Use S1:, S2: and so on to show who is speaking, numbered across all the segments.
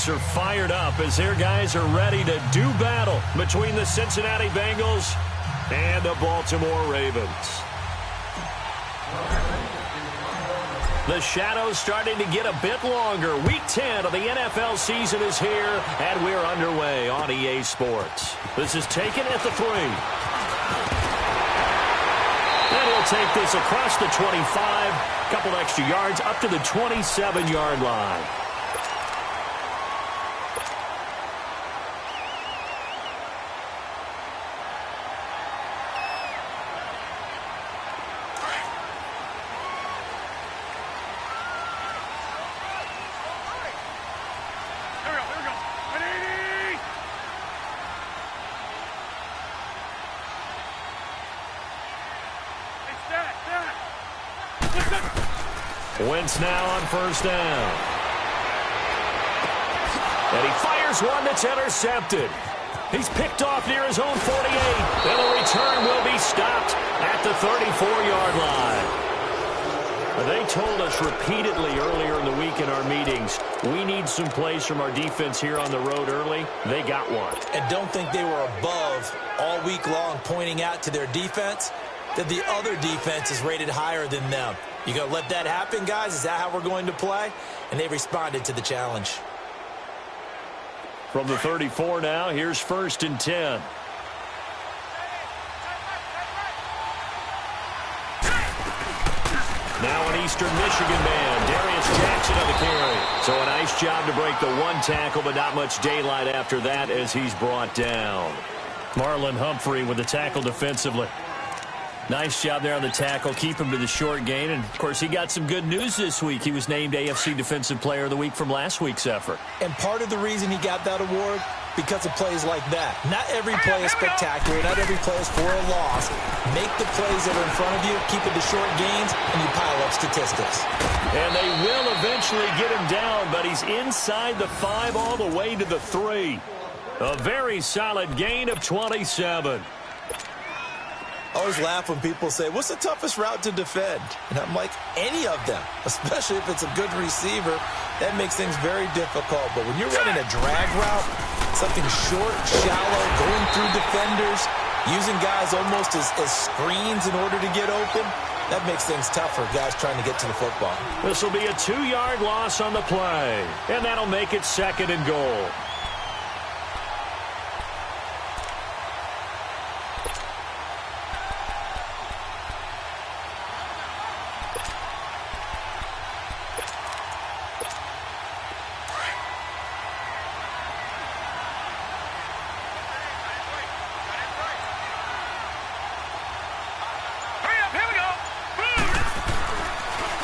S1: fans are fired up as their guys are ready to do battle between the Cincinnati Bengals and the Baltimore Ravens. The shadow's starting to get a bit longer. Week 10 of the NFL season is here, and we're underway on EA Sports. This is taken at the 3. And he'll take this across the 25, couple extra yards up to the 27-yard line. Wentz now on first down. And he fires one that's intercepted. He's picked off near his own 48. And the return will be stopped at the 34-yard line. They told us repeatedly earlier in the week in our meetings, we need some plays from our defense here on the road early. They got one.
S2: And don't think they were above all week long pointing out to their defense that the other defense is rated higher than them. You going to let that happen, guys? Is that how we're going to play? And they responded to the challenge.
S1: From the 34 now, here's 1st and 10. Now an Eastern Michigan man, Darius Jackson on the carry. So a nice job to break the one tackle, but not much daylight after that as he's brought down. Marlon Humphrey with the tackle defensively. Nice job there on the tackle. Keep him to the short gain. And, of course, he got some good news this week. He was named AFC Defensive Player of the Week from last week's effort.
S2: And part of the reason he got that award, because of plays like that. Not every play is spectacular. Not every play is for a loss. Make the plays that are in front of you, keep it to short gains, and you pile up statistics.
S1: And they will eventually get him down, but he's inside the 5 all the way to the 3. A very solid gain of 27.
S2: I always laugh when people say, what's the toughest route to defend? And I'm like, any of them, especially if it's a good receiver. That makes things very difficult. But when you're running a drag route, something short, shallow, going through defenders, using guys almost as screens in order to get open, that makes things tough for guys trying to get to the football.
S1: This will be a 2-yard loss on the play, and that'll make it 2nd and goal.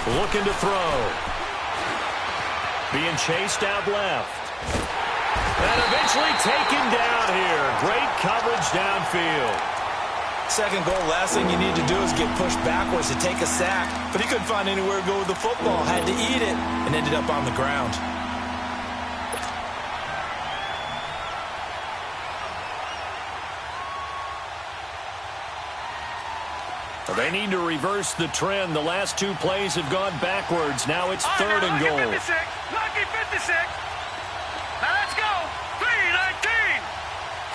S1: Looking to throw. Being chased out left. And eventually taken down here. Great coverage downfield.
S2: 2nd goal, last thing you need to do is get pushed backwards to take a sack. But he couldn't find anywhere to go with the football. Had to eat it and ended up on the ground.
S1: They need to reverse the trend. The last 2 plays have gone backwards. Now it's 3rd and goal.
S3: Lucky 56. Now let's go. 3-19. 3-19.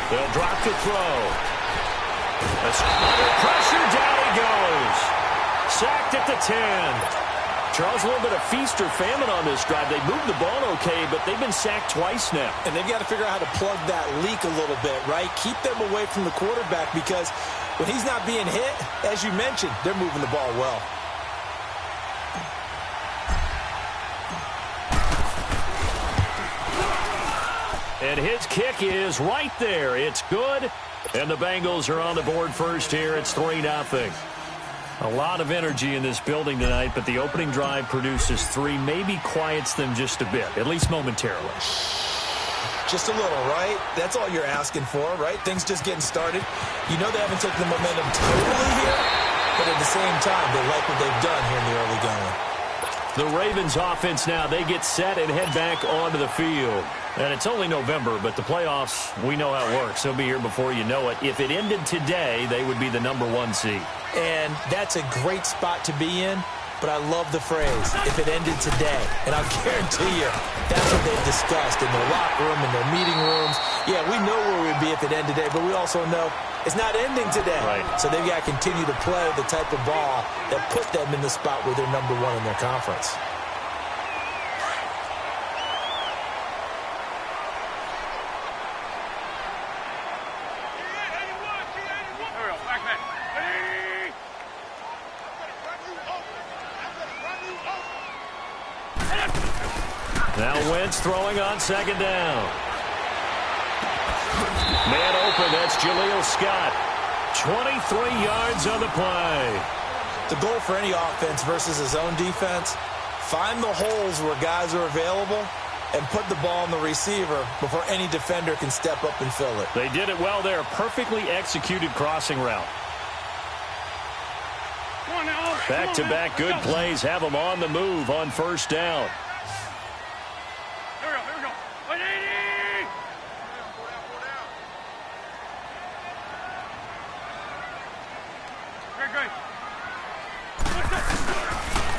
S1: They'll drop the throw. Under pressure, down he goes. Sacked at the 10. Charles, a little bit of feast or famine on this drive. They moved the ball okay, but they've been sacked twice now.
S2: And they've got to figure out how to plug that leak a little bit, right? Keep them away from the quarterback because when he's not being hit, as you mentioned, they're moving the ball well.
S1: And his kick is right there. It's good. And the Bengals are on the board first here. It's 3-0. A lot of energy in this building tonight, but the opening drive produces 3, maybe quiets them just a bit, at least momentarily.
S2: Just a little, right? That's all you're asking for, right? Things just getting started. You know they haven't taken the momentum totally here, but at the same time, they like what they've done here in the early going.
S1: The Ravens offense now, they get set and head back onto the field. And it's only November, but the playoffs, we know how it works. They'll be here before you know it. If it ended today, they would be the #1 seed.
S2: And that's a great spot to be in, but I love the phrase, if it ended today. And I'll guarantee you, that's what they've discussed in their locker room, in their meeting rooms. Yeah, we know where we'd be if it ended today, but we also know it's not ending today.
S1: Right.
S2: So they've got to continue to play the type of ball that put them in the spot where they're #1 in their conference.
S1: Now Wentz throwing on second down. Man open, that's Jaleel Scott. 23 yards on the play.
S2: The goal for any offense versus his own defense, find the holes where guys are available and put the ball on the receiver before any defender can step up and fill it.
S1: They did it well there. Perfectly executed crossing route. Back-to-back good plays have them on the move on first down.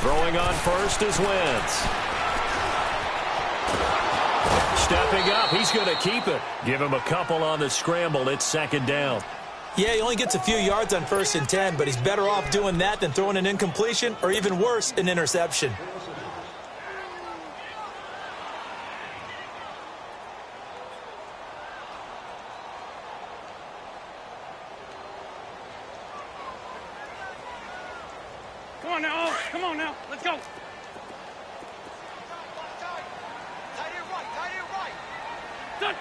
S1: Throwing on first is Wentz. Stepping up, he's going to keep it. Give him a couple on the scramble. It's second down.
S2: Yeah, he only gets a few yards on 1st and 10, but he's better off doing that than throwing an incompletion or even worse, an interception.
S3: Come on now, let's go. Done.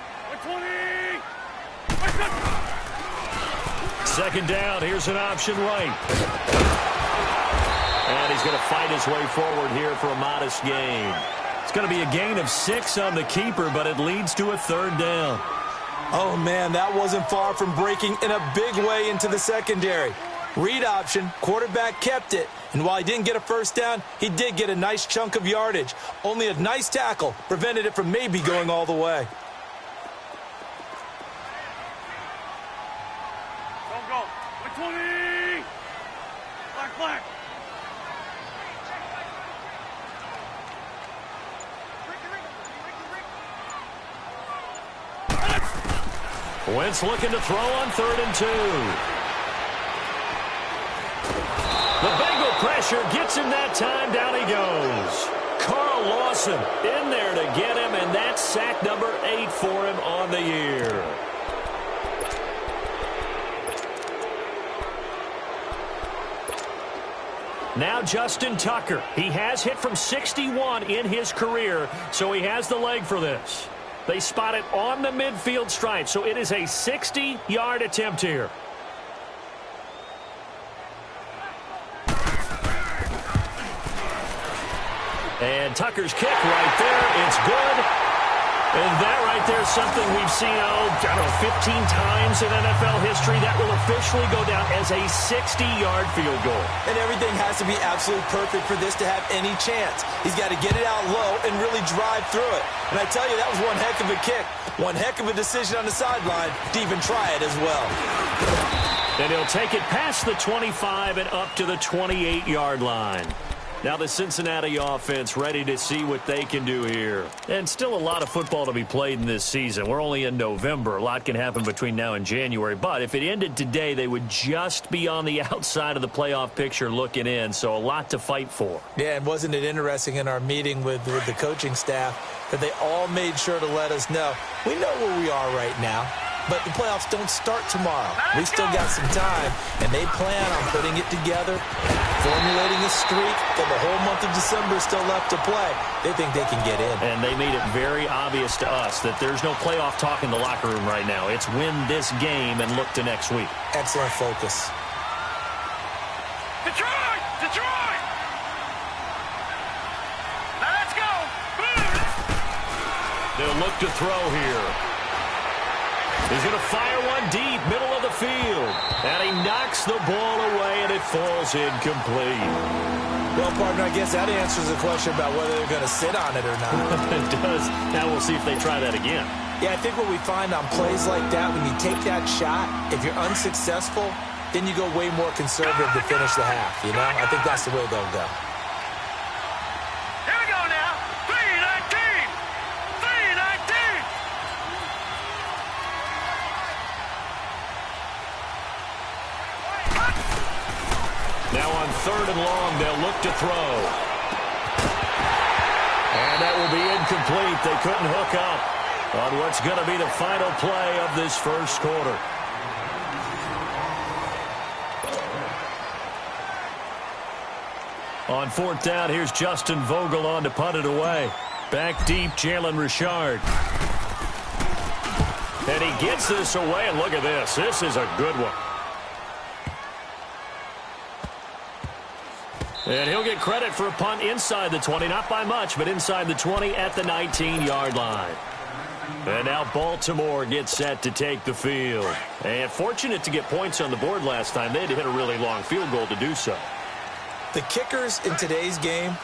S3: 20.
S1: Second down, here's an option right. And he's going to fight his way forward here for a modest gain. It's going to be a gain of 6 on the keeper, but it leads to a third down.
S2: Oh, man, that wasn't far from breaking in a big way into the secondary. Read option, quarterback kept it, and while he didn't get a first down, he did get a nice chunk of yardage. Only a nice tackle prevented it from maybe going all the way.
S3: Don't go. 20. Black.
S1: Wentz looking to throw on 3rd and 2. The Bengal pressure gets him that time. Down he goes. Carl Lawson in there to get him, and that's sack number 8 for him on the year. Now Justin Tucker. He has hit from 61 in his career, so he has the leg for this. They spot it on the midfield stripe, so it is a 60-yard attempt here. And Tucker's kick right there. It's good. And that right there is something we've seen, 15 times in NFL history. That will officially go down as a 60-yard field goal.
S2: And everything has to be absolutely perfect for this to have any chance. He's got to get it out low and really drive through it. And I tell you, that was one heck of a kick. One heck of a decision on the sideline to even try it as well.
S1: And he'll take it past the 25 and up to the 28-yard line. Now the Cincinnati offense ready to see what they can do here. And still a lot of football to be played in this season. We're only in November. A lot can happen between now and January. But if it ended today, they would just be on the outside of the playoff picture looking in. So a lot to fight for.
S2: Yeah, and wasn't it interesting in our meeting with the coaching staff that they all made sure to let us know, we know where we are right now. But the playoffs don't start tomorrow. We still got some time, and they plan on putting it together, formulating a streak, and the whole month of December is still left to play. They think they can get in.
S1: And they made it very obvious to us that there's no playoff talk in the locker room right now. It's win this game and look to next week.
S2: Excellent focus.
S3: Detroit! Detroit! Now let's go!
S1: They'll look to throw here. He's going to fire one deep, middle of the the field. And he knocks the ball away, and it falls incomplete.
S2: Well, partner, I guess that answers the question about whether they're going to sit on it or not.
S1: It does. Now we'll see if they try that again.
S2: Yeah, I think what we find on plays like that, when you take that shot, if you're unsuccessful, then you go way more conservative to finish the half, you know? I think that's the way they'll go.
S3: Here we go now. 3-19. 3-19.
S1: Now on 3rd and long, they'll look to throw. And that will be incomplete. They couldn't hook up on what's going to be the final play of this first quarter. On 4th down, here's Justin Vogel on to punt it away. Back deep, Jalen Richard. And he gets this away, and look at this. This is a good one. And he'll get credit for a punt inside the 20. Not by much, but inside the 20 at the 19-yard line. And now Baltimore gets set to take the field. And fortunate to get points on the board last time. They had to hit a really long field goal to do so.
S2: The kickers in today's game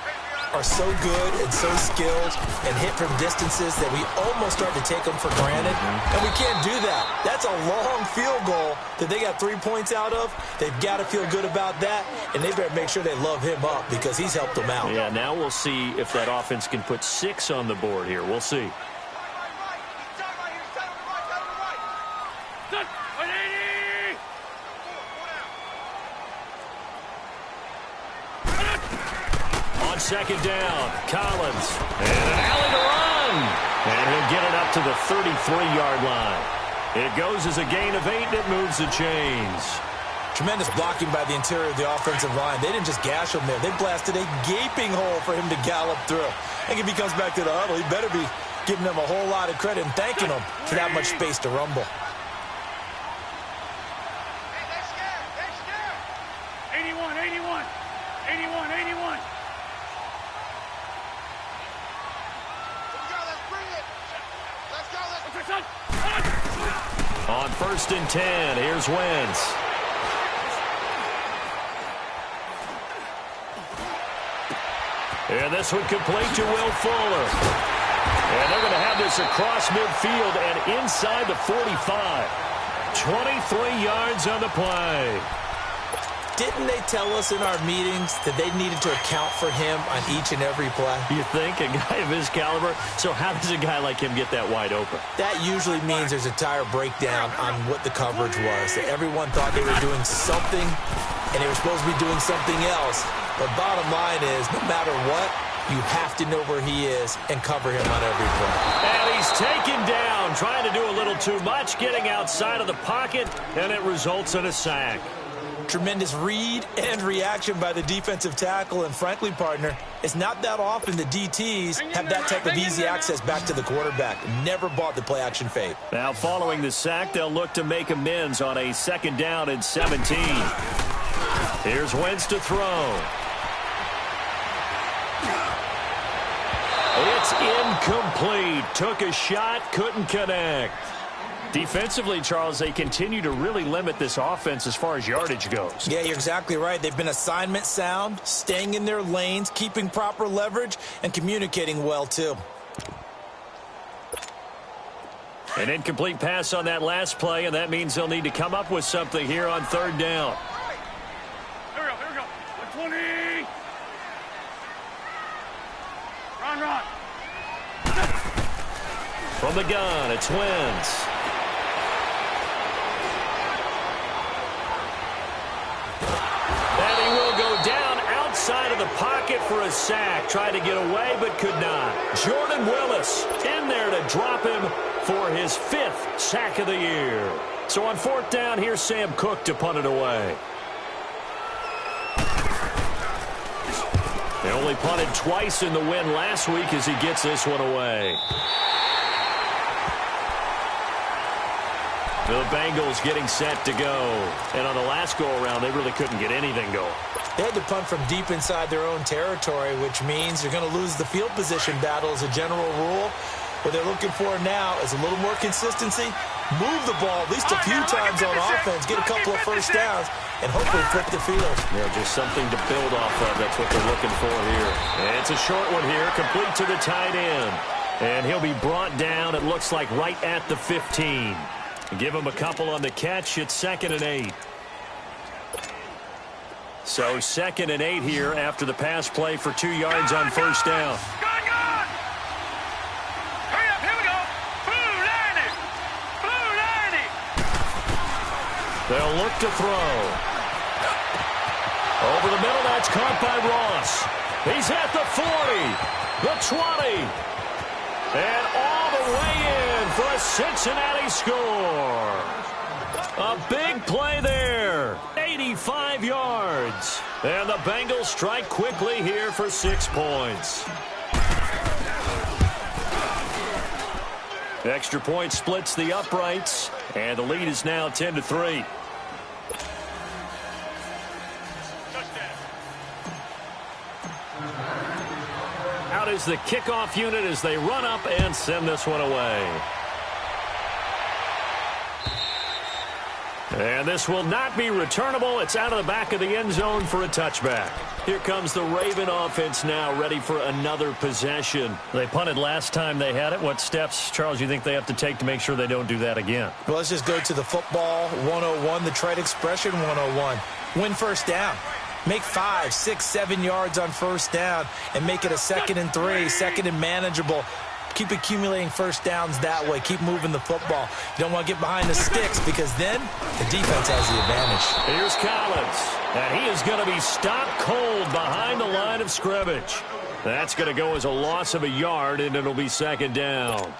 S2: are so good and so skilled and hit from distances that we almost start to take them for granted. And we can't do that. That's a long field goal that they got 3 points out of. They've got to feel good about that, and they better make sure they love him up because he's helped them out.
S1: Yeah, now we'll see if that offense can put 6 on the board here. We'll see. On 2nd down, Collins. And an alley to run. And he'll get it up to the 33-yard line. It goes as a gain of 8, and it moves the chains.
S2: Tremendous blocking by the interior of the offensive line. They didn't just gash him there. They blasted a gaping hole for him to gallop through. I think if he comes back to the huddle, he better be giving them a whole lot of credit and thanking them for that much space to rumble.
S3: 81, 81. 81, 81.
S1: On 1st and 10, here's Wentz. And this one complete to Will Fuller. And they're going to have this across midfield and inside the 45. 23 yards on the play.
S2: Didn't they tell us in our meetings that they needed to account for him on each and every play?
S1: You think? A guy of his caliber? So how does a guy like him get that wide open?
S2: That usually means there's a tire breakdown on what the coverage was. That everyone thought they were doing something, and they were supposed to be doing something else. But bottom line is, no matter what, you have to know where he is and cover him on every play.
S1: And he's taken down, trying to do a little too much, getting outside of the pocket, and it results in a sack.
S2: Tremendous read and reaction by the defensive tackle, and frankly, partner, it's not that often the DTs have that type of easy access back to the quarterback. Never bought the play-action fade.
S1: Now, following the sack, they'll look to make amends on a 2nd down and 17. Here's Wentz to throw. It's incomplete. Took a shot, couldn't connect. Defensively, Charles, they continue to really limit this offense as far as yardage goes.
S2: Yeah, you're exactly right. They've been assignment sound, staying in their lanes, keeping proper leverage, and communicating well, too.
S1: An incomplete pass on that last play, and that means they'll need to come up with something here on 3rd down.
S3: Here we go. 120. Run.
S1: From the gun, it's Wentz. And he will go down outside of the pocket for a sack. Tried to get away, but could not. Jordan Willis in there to drop him for his 5th sack of the year. So on 4th down, here's Sam Cook to punt it away. They only punted twice in the win last week as he gets this one away. The Bengals getting set to go. And on the last go-around, they really couldn't get anything going.
S2: They had to punt from deep inside their own territory, which means they're going to lose the field position battle as a general rule. What they're looking for now is a little more consistency move the ball at least a few times on offense, get a couple of first downs, and hopefully flip the field.
S1: Yeah, just something to build off of. That's what they're looking for here. And it's a short one here, complete to the tight end. And he'll be brought down, it looks like, right at the 15. Give him a couple on the catch. It's 2nd and 8. So 2nd and 8 here after the pass play for 2 yards on first down.
S3: Hurry up, here we go. Blue line it. Blue line it.
S1: They'll look to throw. Over the middle, that's caught by Ross. He's at the 40, the 20. And all the way in for a Cincinnati score. A big play there. 85 yards. And the Bengals strike quickly here for 6 points. Extra point splits the uprights. And the lead is now 10-3. Out is the kickoff unit as they run up and send this one away. And this will not be returnable. It's out of the back of the end zone for a touchback. Here comes the Raven offense now, ready for another possession. They punted last time they had it. What steps, Charles, you think they have to take to make sure they don't do that again?
S2: Well, let's just go to the football 101, the trade expression 101. Win first down. Make 5, 6, 7 yards on first down and make it a 2nd and 3, 2nd and manageable. Keep accumulating first downs that way. Keep moving the football. You don't want to get behind the sticks because then the defense has the advantage.
S1: Here's Collins, and he is going to be stopped cold behind the line of scrimmage. That's going to go as a loss of a yard, and it'll be 2nd down.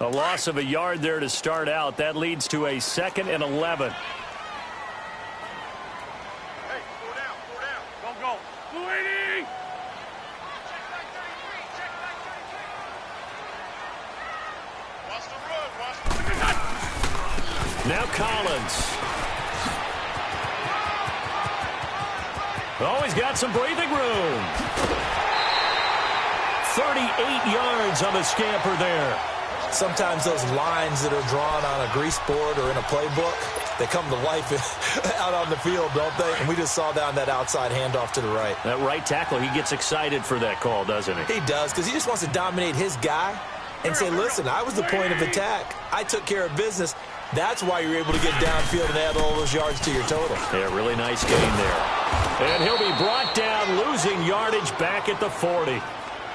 S1: A loss of a yard there to start out. That leads to a 2nd and 11.
S3: Hey, 4 down, 4 down. Don't go. Blue 80. Watch the run, watch the run.
S1: Now Collins. Oh, he's got some breathing room. 38 yards on the scamper there.
S2: Sometimes those lines that are drawn on a grease board or in a playbook, they come to life out on the field, don't they? And we just saw down that outside handoff to the right.
S1: That right tackle, he gets excited for that call, doesn't he?
S2: He does, because he just wants to dominate his guy and say, listen, I was the point of attack. I took care of business. That's why you're able to get downfield and add all those yards to your total.
S1: Yeah, really nice game there. And he'll be brought down, losing yardage back at the 40.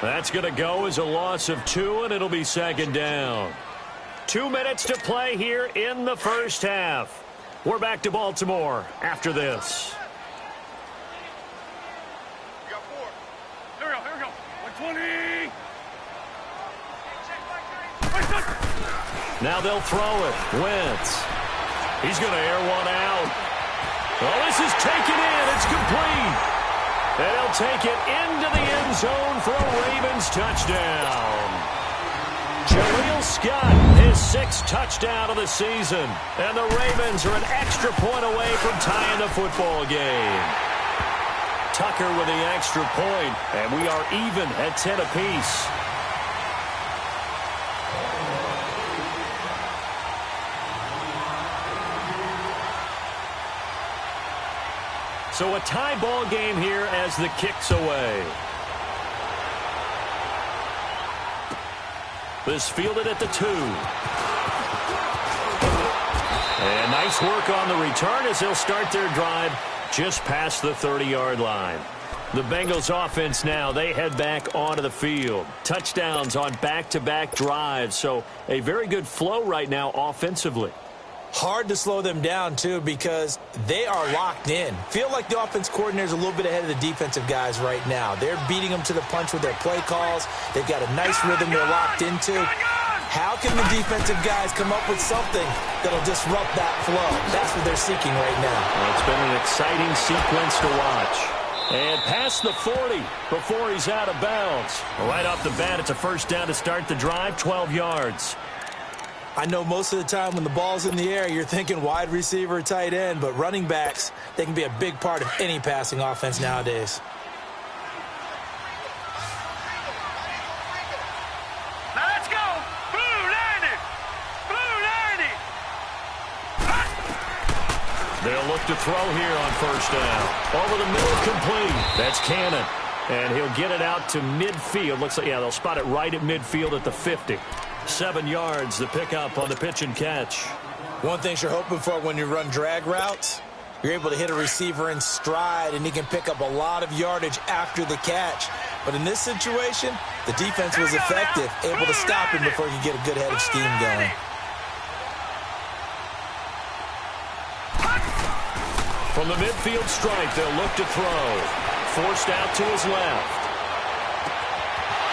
S1: That's going to go as a loss of 2, and it'll be 2nd down. 2 minutes to play here in the first half. We're back to Baltimore after this.
S3: We got 4. Here we go. 120.
S1: Now they'll throw it. Wentz. He's going to air one out. Oh, this is taken in. It's complete. And he'll take it into the end zone for a Ravens touchdown. Jaleel Scott, his 6th touchdown of the season. And the Ravens are an extra point away from tying the football game. Tucker with the extra point, and we are even at 10 apiece. So a tie ball game here as the kick's away. This fielded at the 2. And nice work on the return as they'll start their drive just past the 30-yard line. The Bengals offense now, they head back onto the field. Touchdowns on back-to-back drives, so a very good flow right now offensively.
S2: Hard to slow them down, too, because they are locked in. Feel like the offense coordinator is a little bit ahead of the defensive guys right now. They're beating them to the punch with their play calls. They've got a nice rhythm they're locked into. How can the defensive guys come up with something that'll disrupt that flow? That's what they're seeking right now.
S1: Well, it's been an exciting sequence to watch. And past the 40 before he's out of bounds. Right off the bat, it's a first down to start the drive, 12 yards.
S2: I know most of the time when the ball's in the air, you're thinking wide receiver, tight end, but running backs, they can be a big part of any passing offense nowadays.
S1: They'll look to throw here on first down. Over the middle, complete. That's Cannon. And he'll get it out to midfield. Looks like, yeah, they'll spot it right at midfield at the 50. 7 yards, the pickup on the pitch and catch.
S2: One thing you're hoping for when you run drag routes, you're able to hit a receiver in stride, and he can pick up a lot of yardage after the catch. But in this situation, the defense was effective, able to stop him before he could get a good head of steam going.
S1: From the midfield stripe, they'll look to throw. Forced out to his left.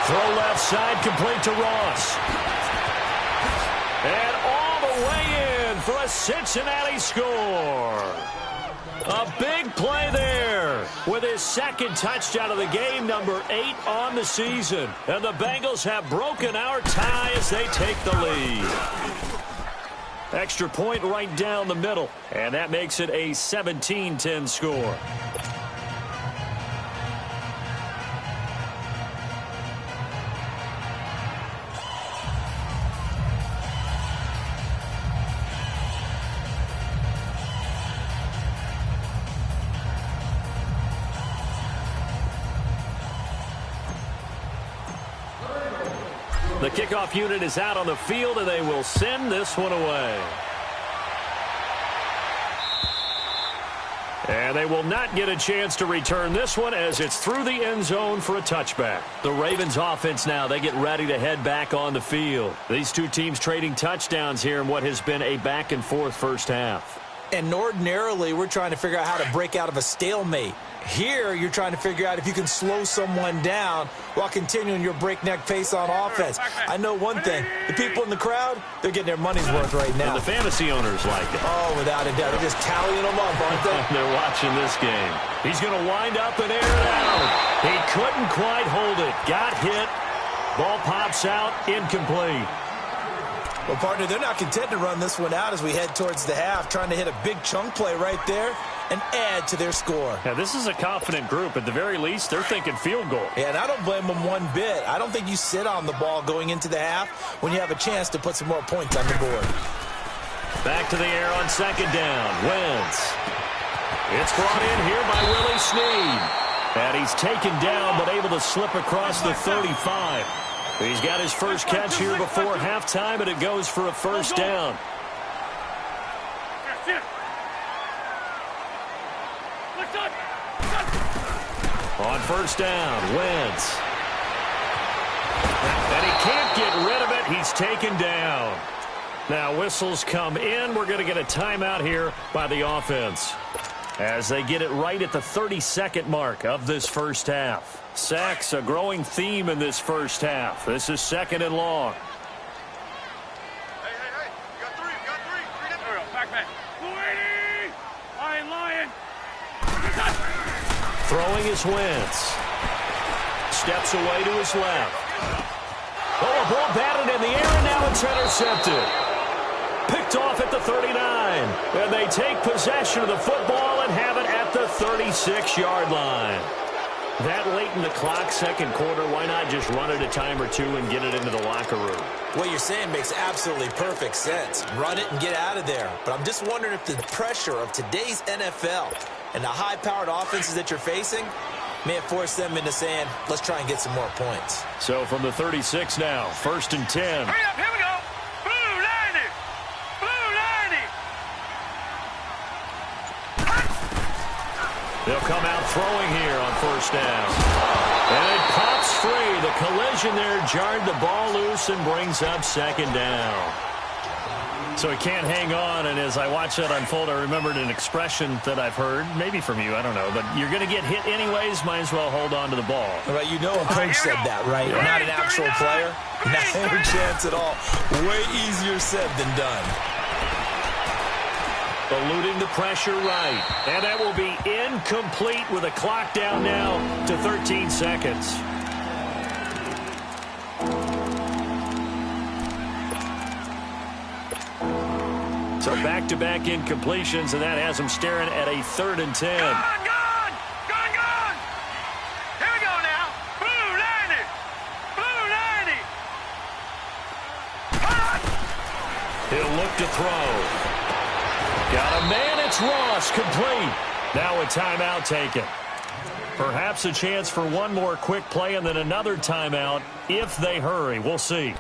S1: Throw left side, complete to Ross. And all the way in for a Cincinnati score. A big play there with his second touchdown of the game, number 8 on the season. And the Bengals have broken our tie as they take the lead. Extra point right down the middle, and that makes it a 17-10 score. The kickoff unit is out on the field, and they will send this one away. And they will not get a chance to return this one as it's through the end zone for a touchback. The Ravens offense now, they get ready to head back on the field. These two teams trading touchdowns here in what has been a back-and-forth first half.
S2: And ordinarily, we're trying to figure out how to break out of a stalemate. Here, you're trying to figure out if you can slow someone down while continuing your breakneck pace on offense. I know one thing. The people in the crowd, they're getting their money's worth right now.
S1: And the fantasy owners like it.
S2: Oh, without a doubt. They're just tallying them up, aren't they?
S1: They're watching this game. He's going to wind up and air it out. He couldn't quite hold it. Got hit. Ball pops out. Incomplete.
S2: Well, partner, they're not content to run this one out as we head towards the half, trying to hit a big chunk play right there and add to their score.
S1: Yeah, this is a confident group. At the very least, they're thinking field goal.
S2: Yeah, and I don't blame them one bit. I don't think you sit on the ball going into the half when you have a chance to put some more points on the board.
S1: Back to the air on second down. Wentz. It's brought in here by Willie Snead. And he's taken down but able to slip across the 35. He's got his first catch here before halftime, and it goes for a first down. On first down, Wentz. And he can't get rid of it. He's taken down. Now whistles come in. We're going to get a timeout here by the offense as they get it right at the 32nd mark of this first half. Sacks, a growing theme in this first half. This is second and long.
S3: Hey. You got three. Back. Luigi! I ain't lying.
S1: Throwing is Wentz. Steps away to his left. Oh, a ball batted in the air, and now it's intercepted. Picked off at the 39. And they take possession of the football and have it at the 36-yard line. That late in the clock, second quarter, why not just run it a time or two and get it into the locker room?
S2: What you're saying makes absolutely perfect sense. Run it and get out of there. But I'm just wondering if the pressure of today's NFL and the high-powered offenses that you're facing may have forced them into saying, let's try and get some more points.
S1: So from the 36 now, first and 10.
S3: Hurry up, here we go. Blue 90.
S1: They'll come out throwing here on first down. And it pops free. The collision there jarred the ball loose and brings up second down. So he can't hang on, and as I watch that unfold, I remembered an expression that I've heard, maybe from you, I don't know, but you're going to get hit anyways, might as well hold on to the ball.
S2: Right, you know a coach said that, right?
S3: Ready,
S2: Not an actual
S3: 39.
S2: player. Not a chance at all. Way easier said than done.
S1: Eluding the pressure right. And that will be incomplete with a clock down now to 13 seconds. So back-to-back incompletions, and that has him staring at a 3rd and 10.
S3: Gone! Here we go now. Blue 90.
S1: He'll look to throw. Got a man, it's Ross, complete. Now a timeout taken. Perhaps a chance for one more quick play and then another timeout if they hurry. We'll see.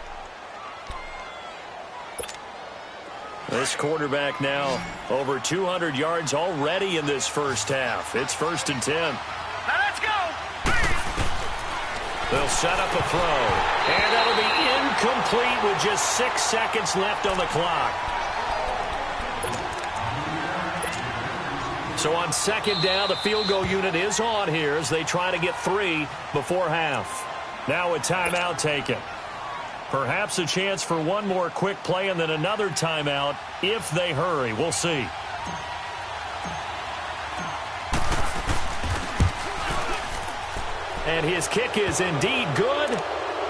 S1: This quarterback now over 200 yards already in this first half. It's 1st and 10.
S3: Now let's go.
S1: They'll set up a throw. And that'll be incomplete with just 6 seconds left on the clock. So on 2nd down, the field goal unit is on here as they try to get 3 before half. Now a timeout taken. Perhaps a chance for one more quick play and then another timeout if they hurry. We'll see. And his kick is indeed good.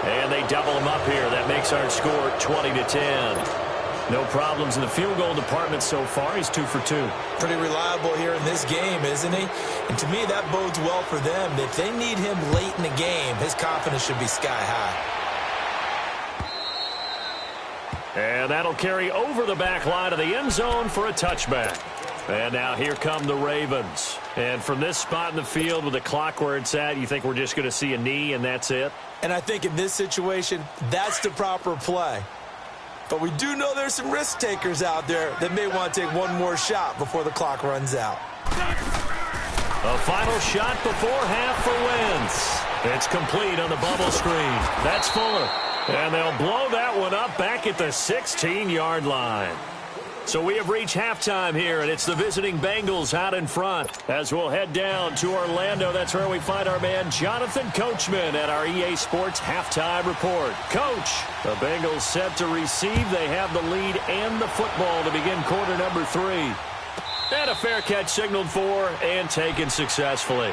S1: And they double him up here. That makes our score 20-10. No problems in the field goal department so far. He's 2 for 2.
S2: Pretty reliable here in this game, isn't he? And to me, that bodes well for them. If they need him late in the game, his confidence should be sky high.
S1: And that'll carry over the back line of the end zone for a touchback. And now here come the Ravens. And from this spot in the field with the clock where it's at, you think we're just going to see a knee and that's it?
S2: And I think in this situation, that's the proper play. But we do know there's some risk takers out there that may want to take one more shot before the clock runs out.
S1: A final shot before half for Wentz. It's complete on the bubble screen. That's Fuller. And they'll blow that one up back at the 16-yard line. So we have reached halftime here, and it's the visiting Bengals out in front. As we'll head down to Orlando, that's where we find our man Jonathan Coachman at our EA Sports Halftime Report. Coach, the Bengals set to receive. They have the lead and the football to begin quarter number 3. And a fair catch signaled for and taken successfully.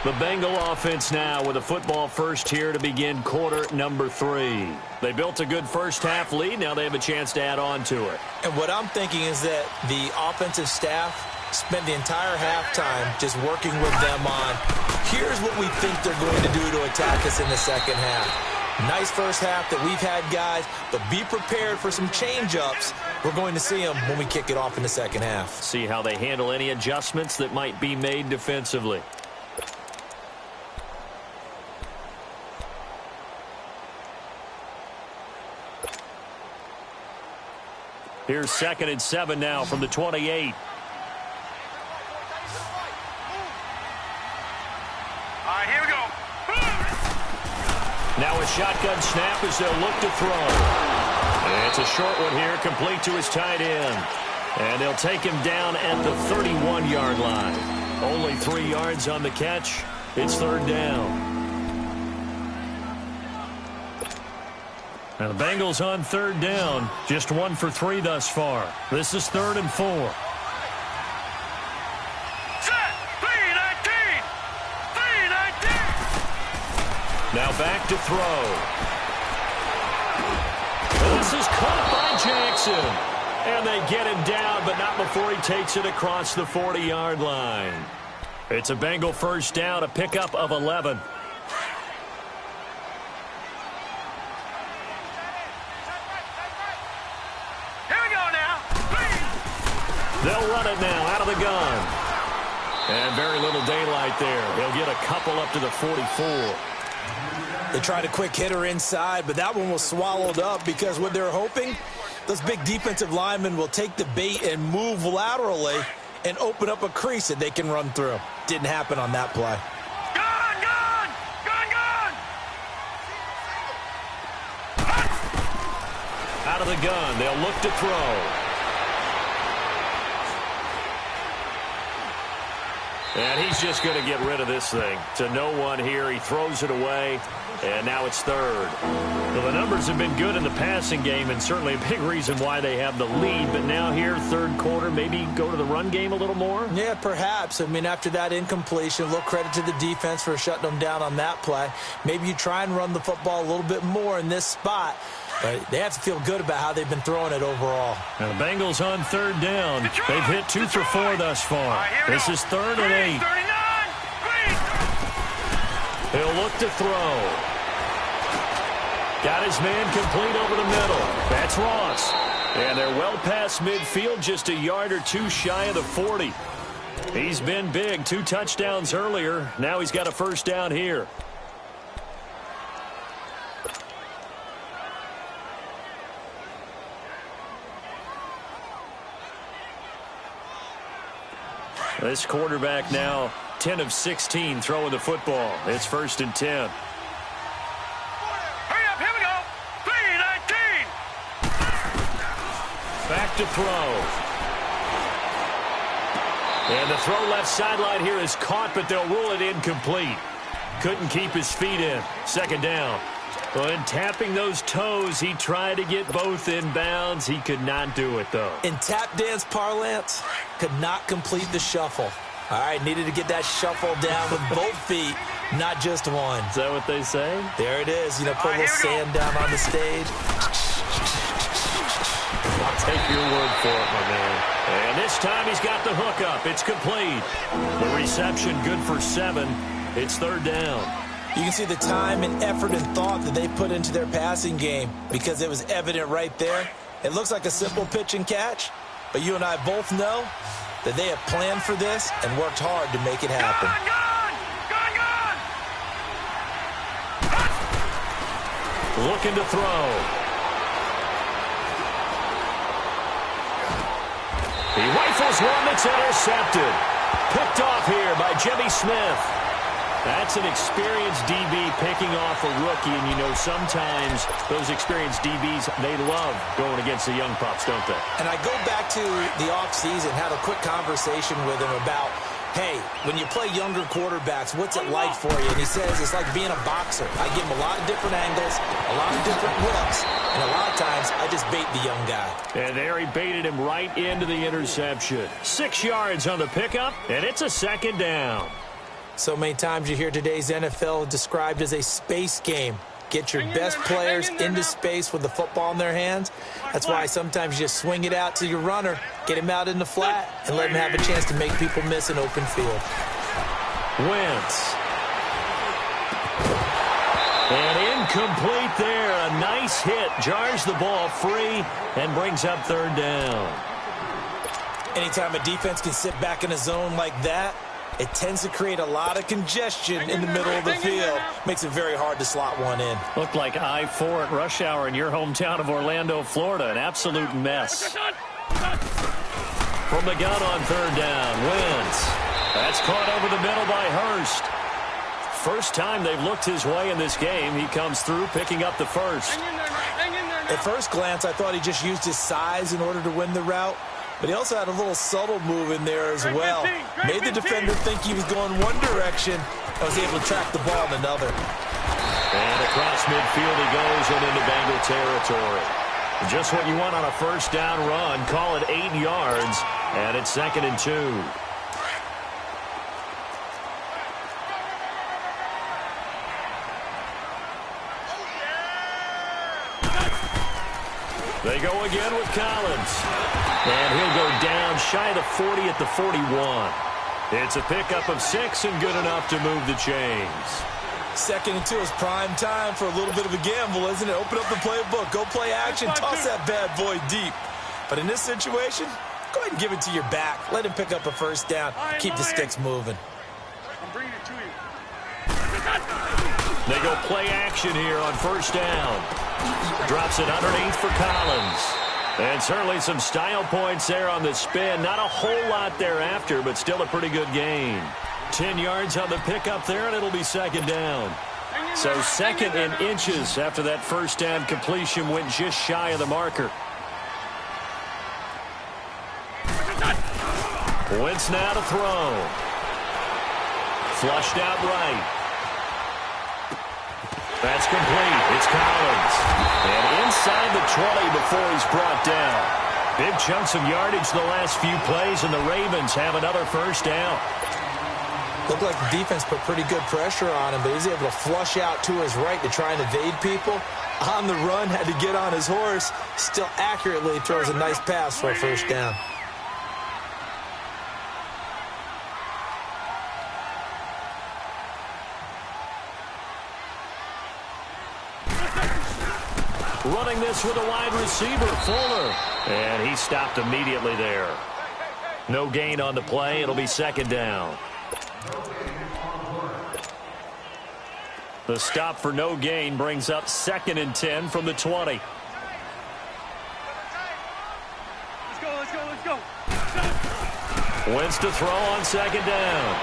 S1: The Bengal offense now with a football first here to begin quarter number 3. They built a good first half lead. Now they have a chance to add on to it.
S2: And what I'm thinking is that the offensive staff spent the entire halftime just working with them on, here's what we think they're going to do to attack us in the second half. Nice first half that we've had, guys, but be prepared for some change-ups. We're going to see them when we kick it off in the second half.
S1: See how they handle any adjustments that might be made defensively. Here's 2nd and 7 now from the 28.
S3: All right, here we go.
S1: Now a shotgun snap as they'll look to throw. And it's a short one here, complete to his tight end. And they'll take him down at the 31-yard line. Only 3 yards on the catch. It's 3rd down. Now the Bengals on 3rd down, just 1 for 3 thus far. This is 3rd and 4.
S3: Set. 3-19. 3-19.
S1: Now back to throw. This is caught by Jackson. And they get him down, but not before he takes it across the 40-yard line. It's a Bengal first down, a pickup of 11. They'll run it now out of the gun. And very little daylight there. They'll get a couple up to the 44.
S2: They tried a quick hitter inside, but that one was swallowed up because what they're hoping, those big defensive linemen will take the bait and move laterally and open up a crease that they can run through. Didn't happen on that play.
S3: Gun, gun! Gun, gun!
S1: Out of the gun, they'll look to throw. And he's just going to get rid of this thing. To no one here. He throws it away. And now it's 3rd. Well, the numbers have been good in the passing game and certainly a big reason why they have the lead. But now here, 3rd quarter, maybe go to the run game a little more?
S2: Yeah, perhaps. I mean, after that incompletion, a little credit to the defense for shutting them down on that play. Maybe you try and run the football a little bit more in this spot. But they have to feel good about how they've been throwing it overall.
S1: Now the Bengals on 3rd down. They've hit 2 for 4 thus far. This is 3rd and 8.
S3: 39.
S1: He'll look to throw. Got his man complete over the middle. That's Ross. And they're well past midfield, just a yard or two shy of the 40. He's been big, 2 touchdowns earlier. Now he's got a first down here. This quarterback now 10 of 16 throwing the football. It's 1st and 10.
S3: Hurry up, here we go. 3-19.
S1: Back to throw. And the throw left sideline here is caught, but they'll rule it incomplete. Couldn't keep his feet in. 2nd down. When tapping those toes, he tried to get both in bounds. He could not do it, though.
S2: In tap dance parlance, could not complete the shuffle. All right, needed to get that shuffle down with both feet, not just one.
S1: Is that what they say?
S2: There it is. You know, put a little sand down on the stage.
S1: I'll take your word for it, my man. And this time he's got the hook up. It's complete. The reception good for 7. It's 3rd down.
S2: You can see the time and effort and thought that they put into their passing game because it was evident right there. It looks like a simple pitch and catch, but you and I both know that they have planned for this and worked hard to make it happen.
S1: Looking to throw. He rifles one that's intercepted. Picked off here by Jimmy Smith. That's an experienced DB picking off a rookie, and you know sometimes those experienced DBs, they love going against the young pups, don't they?
S2: And I go back to the offseason, had a quick conversation with him about, hey, when you play younger quarterbacks, what's it like for you? And he says it's like being a boxer. I give him a lot of different angles, a lot of different hooks, and a lot of times I just bait the young guy.
S1: And there he baited him right into the interception. 6 yards on the pickup, and it's a 2nd down.
S2: So many times you hear today's NFL described as a space game. Get your best players into space with the football in their hands. That's why sometimes you just swing it out to your runner, get him out in the flat, and let him have a chance to make people miss an open field.
S1: Wentz. And incomplete there. A nice hit. Jars the ball free and brings up 3rd down.
S2: Anytime a defense can sit back in a zone like that, it tends to create a lot of congestion in the middle of the field. Makes it very hard to slot one in.
S1: Looked like I-4 at rush hour in your hometown of Orlando, Florida. An absolute mess. From the gun on 3rd down. Wentz. That's caught over the middle by Hurst. First time they've looked his way in this game. He comes through picking up the first.
S2: At first glance, I thought he just used his size in order to win the route. But he also had a little subtle move in there as well. Made the defender think he was going one direction and was able to track the ball in another.
S1: And across midfield he goes and into Bengal territory. Just what you want on a first down run. Call it 8 yards, and it's 2nd and 2. They go again with Collins. And he'll go down shy of the 40 at the 41. It's a pickup of 6 and good enough to move the chains.
S2: 2nd and 2 is prime time for a little bit of a gamble, isn't it? Open up the playbook, go play action, toss that bad boy deep. But in this situation, go ahead and give it to your back. Let him pick up a first down. Keep the sticks moving.
S3: I'm bringing it to you.
S1: They go play action here on 1st down. Drops it underneath for Collins. And certainly some style points there on the spin. Not a whole lot thereafter, but still a pretty good gain. 10 yards on the pickup there, and it'll be 2nd down. So 2nd and inches after that first down completion went just shy of the marker. Wentz now to throw. Flushed out right. That's complete. It's Collins. And inside the 20 before he's brought down. Big chunks of yardage the last few plays, and the Ravens have another first down.
S2: Looked like the defense put pretty good pressure on him, but he was able to flush out to his right to try and evade people. On the run, had to get on his horse. Still accurately throws a nice pass for a first down.
S1: running this with a wide receiver, Fuller. And he stopped immediately there. No gain on the play. It'll be second down. The stop for no gain brings up 2nd and 10 from the 20.
S3: Let's go.
S1: Wentz to throw on 2nd down.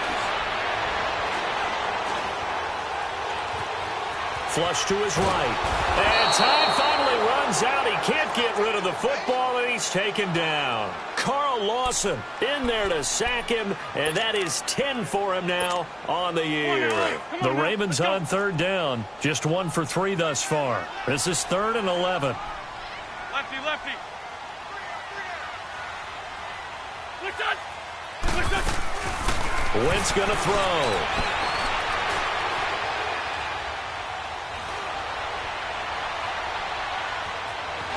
S1: Flush to his right. And time finally runs out. He can't get rid of the football, and he's taken down. Carl Lawson in there to sack him, and that is 10 for him now on the year. The Ravens on 3rd down. Just 1 for 3 thus far. This is 3rd and 11.
S3: Lefty.
S1: Wentz going to throw.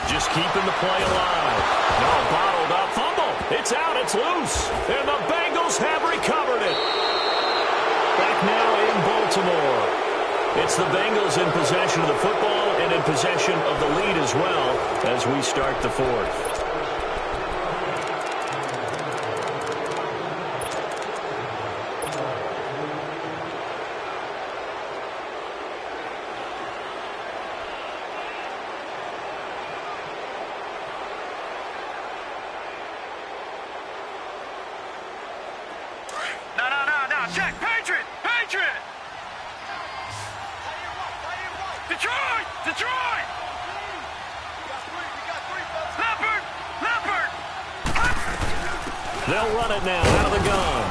S1: Just keeping the play alive. No, bottled up. Fumble. It's out. It's loose. And the Bengals have recovered it. Back now in Baltimore. It's the Bengals in possession of the football and in possession of the lead as well as we start the 4th.
S3: No. Check. Patriot. Detroit. Leopard.
S1: They'll run it now out of the gun.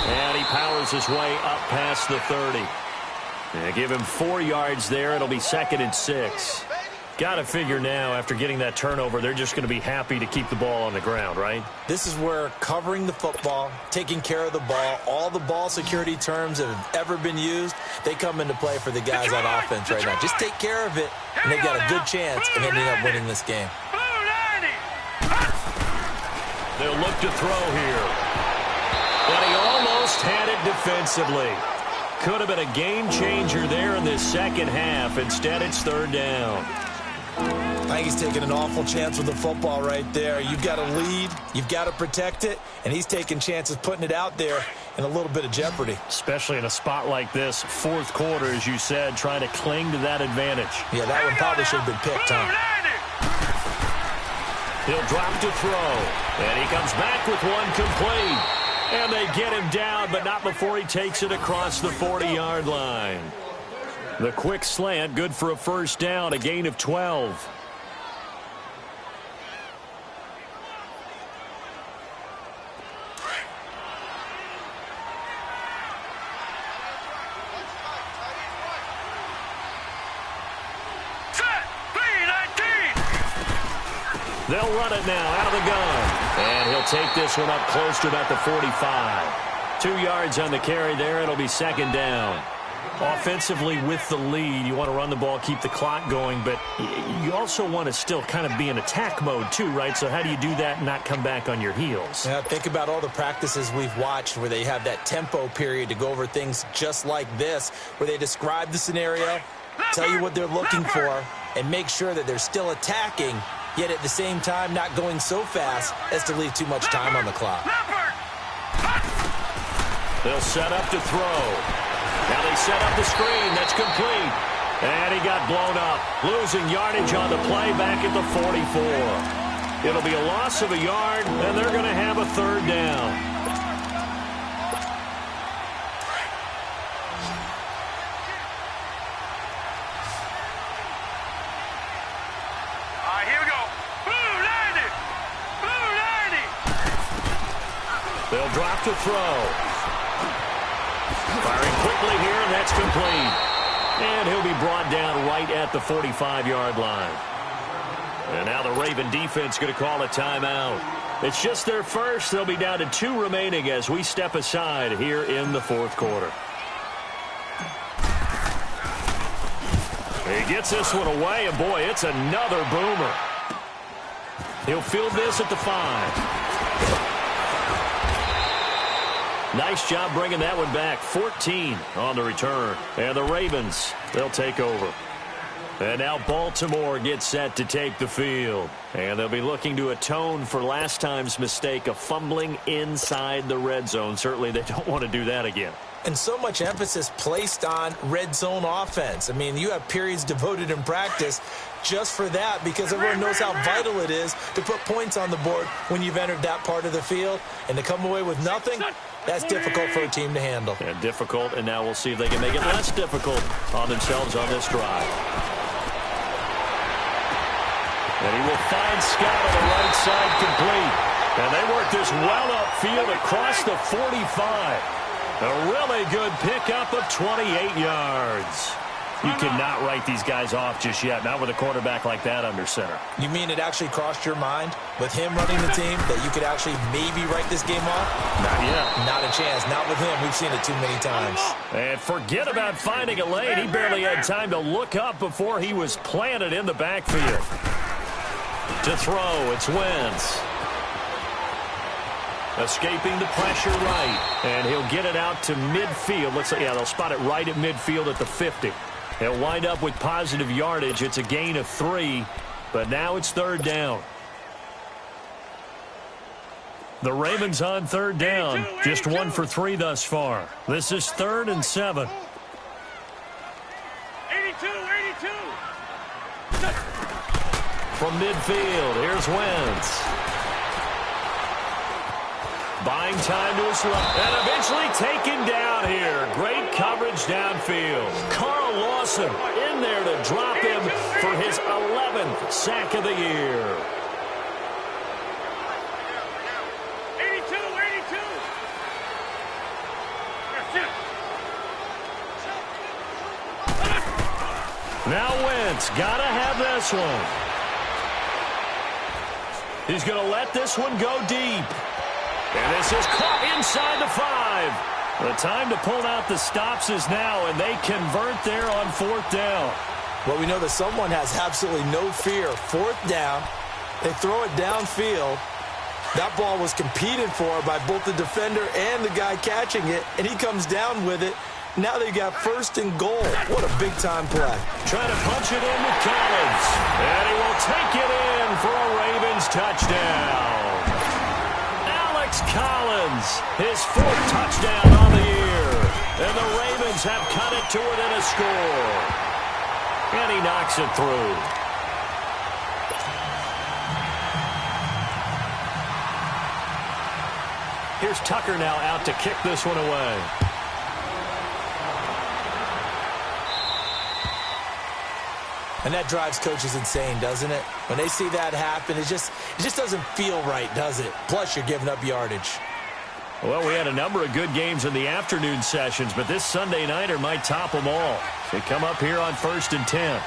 S1: And he powers his way up past the 30. Yeah, give him 4 yards there. It'll be 2nd and 6. Got to figure now, after getting that turnover, they're just going to be happy to keep the ball on the ground, right?
S2: This is where covering the football, taking care of the ball, all the ball security terms that have ever been used, they come into play for the guys on offense right now. Just take care of it, and they've got a good chance of ending up winning this game.
S1: They'll look to throw here. And he almost had it defensively. Could have been a game changer there in this second half. Instead, it's 3rd down.
S2: I think he's taking an awful chance with the football right there. You've got to lead, you've got to protect it, and he's taking chances putting it out there in a little bit of jeopardy.
S1: Especially in a spot like this, 4th quarter, as you said, trying to cling to that advantage.
S2: Yeah, that one probably should have been picked, huh?
S1: He'll drop to throw, and he comes back with one complete. And they get him down, but not before he takes it across the 40-yard line. The quick slant, good for a 1st down, a gain of 12. They'll run it now out of the gun. And he'll take this one up close to about the 45. 2 yards on the carry there. It'll be 2nd down. Offensively with the lead, you want to run the ball, keep the clock going, but you also want to still kind of be in attack mode too, right? So how do you do that and not come back on your heels?
S2: Yeah, think about all the practices we've watched where they have that tempo period to go over things just like this, where they describe the scenario, tell you what they're looking for, and make sure that they're still attacking, yet at the same time not going so fast as to leave too much time on the clock.
S1: They'll set up to throw. Now they set up the screen. That's complete. And he got blown up. Losing yardage on the play back at the 44. It'll be a loss of a yard, and they're going to have a 3rd down.
S3: All right, here we go. Blue 90.
S1: They'll drop to throw. Firing quickly here, and that's complete. And he'll be brought down right at the 45-yard line. And now the Raven defense going to call a timeout. It's just their first. They'll be down to 2 remaining as we step aside here in the 4th quarter. He gets this one away, and boy, it's another boomer. He'll field this at the 5. Nice job bringing that one back. 14 on the return. And the Ravens, they'll take over. And now Baltimore gets set to take the field. And they'll be looking to atone for last time's mistake of fumbling inside the red zone. Certainly they don't want to do that again.
S2: And so much emphasis placed on red zone offense. I mean, you have periods devoted in practice just for that because everyone knows how vital it is to put points on the board when you've entered that part of the field. And to come away with nothing, that's difficult for a team to handle.
S1: And difficult, and now we'll see if they can make it less difficult on themselves on this drive. And he will find Scott on the right side complete. And they work this well upfield across the 45. A really good pickup of 28 yards. You cannot write these guys off just yet, not with a quarterback like that under center.
S2: You mean it actually crossed your mind with him running the team that you could actually maybe write this game off?
S1: Not yet.
S2: Not a chance. Not with him. We've seen it too many times.
S1: And forget about finding a lane. He barely had time to look up before he was planted in the backfield. To throw, it's Wentz. Escaping the pressure right. And he'll get it out to midfield. Looks like, yeah, they'll spot it right at midfield at the 50. He'll wind up with positive yardage. It's a gain of 3, but now it's third down. The Ravens on third down.
S3: 82.
S1: Just 1 for 3 thus far. This is 3rd and 7.
S3: 82.
S1: From midfield, here's Wentz. Buying time to his left. And eventually taken down here. Great coverage downfield. Carl Lawson in there to drop him for his 11th sack of the year.
S3: 82.
S1: Now Wentz, gotta have this one. He's going to let this one go deep. And this is caught inside the 5. The time to pull out the stops is now, and they convert there on 4th down.
S2: Well, we know that someone has absolutely no fear. 4th down. They throw it downfield. That ball was competed for by both the defender and the guy catching it, and he comes down with it. Now they've got 1st and goal. What a big-time play.
S1: Trying to punch it in with Collins. And he will take it in for a Ravens touchdown. Alex Collins, his 4th touchdown on the year. And the Ravens have cut it to within a score. And he knocks it through. Here's Tucker now out to kick this one away.
S2: And that drives coaches insane, doesn't it? When they see that happen, it just doesn't feel right, does it? Plus, you're giving up yardage.
S1: Well, we had a number of good games in the afternoon sessions, but this Sunday nighter might top them all. They come up here on 1st and 10.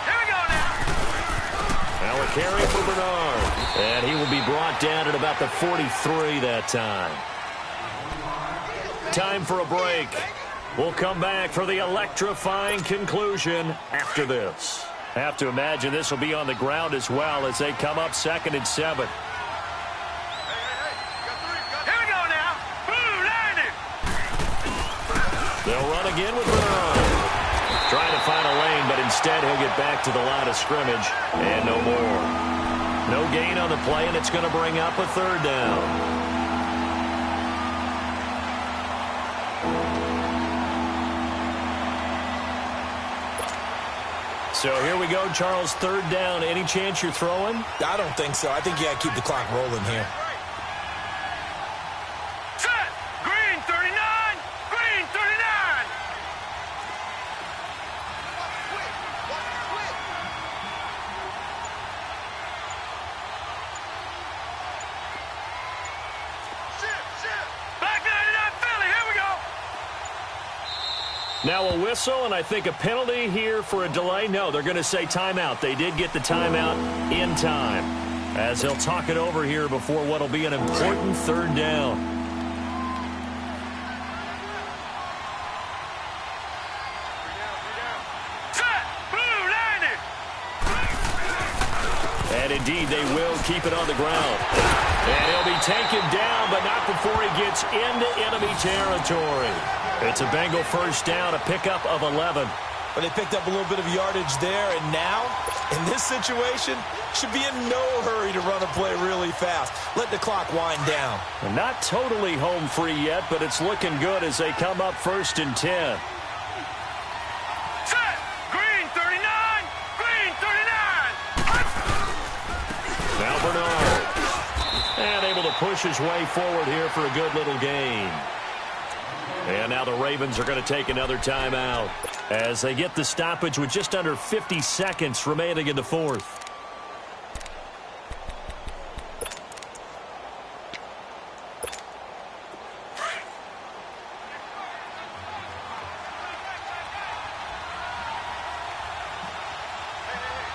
S3: Here we go now.
S1: Now a carry for Bernard. And he will be brought down at about the 43 that time. Time for a break. We'll come back for the electrifying conclusion after this. Have to imagine this will be on the ground as well as they come up 2nd and 7.
S3: Here we go now. Blue line it.
S1: They'll run again with Bernard. Trying to find a lane, but instead he'll get back to the line of scrimmage and no more. No gain on the play, and it's going to bring up a 3rd down. So here we go, Charles, 3rd down. Any chance you're throwing?
S2: I don't think so. I think you got to keep the clock rolling here.
S3: Set. Green 39. Green 39. Back 99 Philly. Here we go.
S1: Now a whistle, and I think a penalty here for a delay. No, they're going to say timeout. They did get the timeout in time, as they'll talk it over here before what will be an important 3rd down.
S3: Set. Blue line it.
S1: And indeed, they will keep it on the ground. And he'll be taken down, but not before he gets into enemy territory. It's a Bengal 1st down, a pickup of 11.
S2: But they picked up a little bit of yardage there, and now, in this situation, should be in no hurry to run a play really fast. Let the clock wind down.
S1: And not totally home free yet, but it's looking good as they come up 1st and 10.
S3: Set. Green 39. Green 39.
S1: Now Bernard. And able to push his way forward here for a good little gain. And now the Ravens are going to take another timeout as they get the stoppage with just under 50 seconds remaining in the 4th.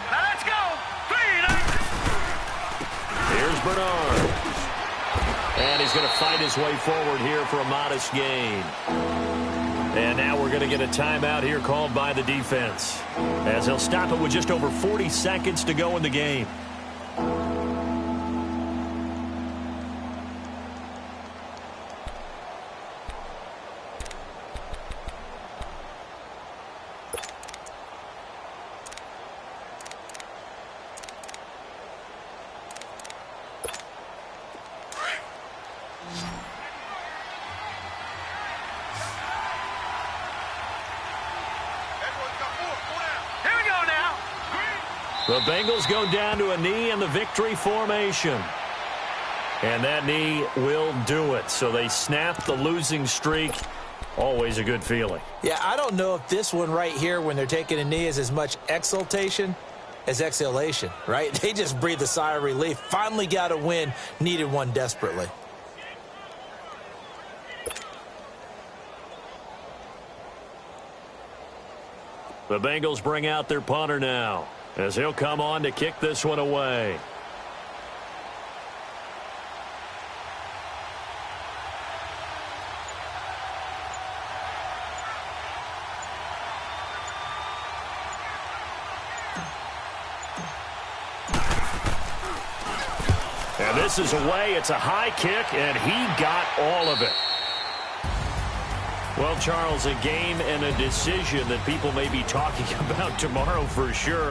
S3: Now let's go.
S1: Here's Bernard. And he's going to fight his way forward here for a modest gain. And now we're going to get a timeout here called by the defense, as he'll stop it with just over 40 seconds to go in the game. The Bengals go down to a knee in the victory formation. And that knee will do it. So they snap the losing streak. Always a good feeling.
S2: Yeah, I don't know if this one right here when they're taking a knee is as much exultation as exhalation, right? They just breathe a sigh of relief. Finally got a win. Needed one desperately.
S1: The Bengals bring out their punter now, as he'll come on to kick this one away. And this is away. It's a high kick, and he got all of it. Well, Charles, a game and a decision that people may be talking about tomorrow for sure.